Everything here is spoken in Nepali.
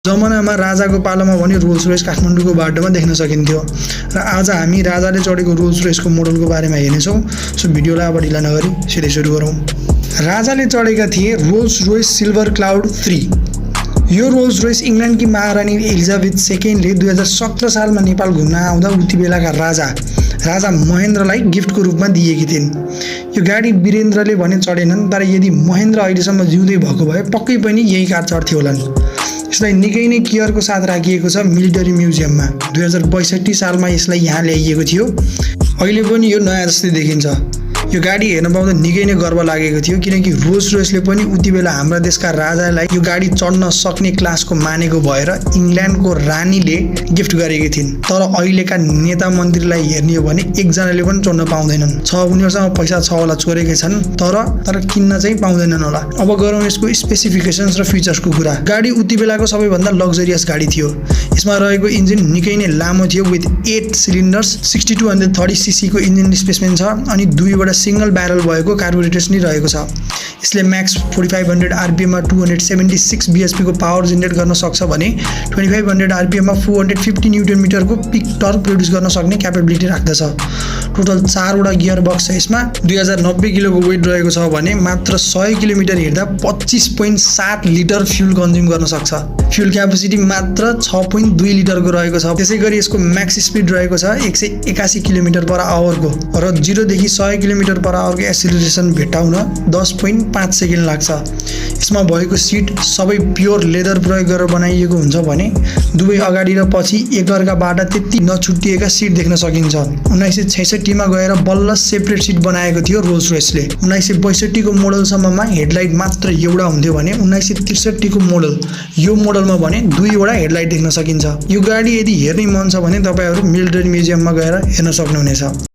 जमानामा राजाको पालामा भने रोल्स रोयस काठमाडौँको बाटोमा देख्न सकिन्थ्यो र आज हामी राजाले चढेको रोल्स रोयसको मोडलको बारेमा हेर्नेछौँ। सो भिडियोलाई अब ढिला नगरी सिधै सुरु गरौँ। राजाले चढेका थिए रोल्स रोयस सिल्भर क्लाउड 3। यो रोल्स रोयस इङ्ल्यान्डकी महारानी एलिजाबेथ सेकेन्डले 2017 सालमा नेपाल घुम्न आउँदा उति बेलाका राजा महेन्द्रलाई गिफ्टको रूपमा दिएकी थिइन्। यो गाडी वीरेन्द्रले भने चढेनन्, तर यदि महेन्द्र अहिलेसम्म जिउँदै भएको भए पक्कै पनि यही कार चढ्थे होलान्। यसलाई निकै नै केयरको साथ राखिएको छ मिलिटरी म्युजियममा। 2062 सालमा यसलाई यहाँ ल्याइएको थियो। अहिले पनि यो नयाँ जस्तै देखिन्छ। यो गाडी हेर्न पाउँदा निकै नै गर्व लागेको थियो, किनकि रोल्स रोयसले पनि उति बेला हाम्रा देशका राजालाई यो गाडी चढ्न सक्ने क्लासको मानेको भएर इङ्ल्यान्डको रानीले गिफ्ट गरेकी थिइन्। तर अहिलेका नेता मन्त्रीलाई हेर्ने हो भने एकजनाले पनि चढ्न पाउँदैनन्। उनीहरूसँग पैसा छ होला, चोरेकै छन्, तर किन्न चाहिँ पाउँदैनन् होला। अब गरौँ यसको स्पेसिफिकेसन्स र फिचर्सको कुरा। गाडी उति बेलाको सबैभन्दा लग्जरियस गाडी थियो। यसमा रहेको इन्जिन निकै नै लामो थियो, विथ 8 सिलिन्डर्स 6230 सीसी को इन्जिन डिस्प्लेसमेन्ट छ अनि दुईवटा सिंगल ब्यारल भएको कार्बोरेटर्स नै रहेको छ। यसले म्याक्स 4500 आरपीएम मा 276 बीएचपी को पावर जेनेरेट गर्न सक्छ भने 2500 आरपीएम मा 450 न्युटन मिटर को पिक टर्क प्रोड्युस गर्न सक्ने क्यापेबिलिटी राख्दछ। टोटल 4 वटा गियर बक्स छ। यसमा 2090 किलोको वेट रहेको छ भने मात्र 100 किलोमिटर हिँड्दा 25.7 लिटर फ्युल कन्ज्युम गर्न सक्छ। फ्युल क्यापेसिटी मात्र 6.2 लिटरको रहेको छ। त्यसैगरी यसको म्याक्स स्पिड रहेको छ 181 किलोमिटर पर आवरको र 0 देखि 100 किलोमिटर पर आवरको एक्सिलरेसन भेट्टाउन 10.5 सेकेन्ड लाग्छ। यसमा भएको सिट सबै प्योर लेदर प्रयोग गरेर बनाइएको हुन्छ भने दुवै अगाडि र पछि एकअर्काबाट त्यति नछुट्टिएका सिट देख्न सकिन्छ। 1966 मा गएर बल्ल सेपरेट सिट बनाएको थियो रोल्स रोयसले। 1962 को मोडलसम्ममा हेडलाइट मात्र एउटा हुन्थ्यो भने 1963 को यो मोडलमा भने दुईवटा हेडलाइट देख्न सकिन्छ। यो गाडी यदि हेर्ने मन छ भने तपाईहरु मिलिटरी म्युजियममा गएर हेर्न सक्नुहुनेछ।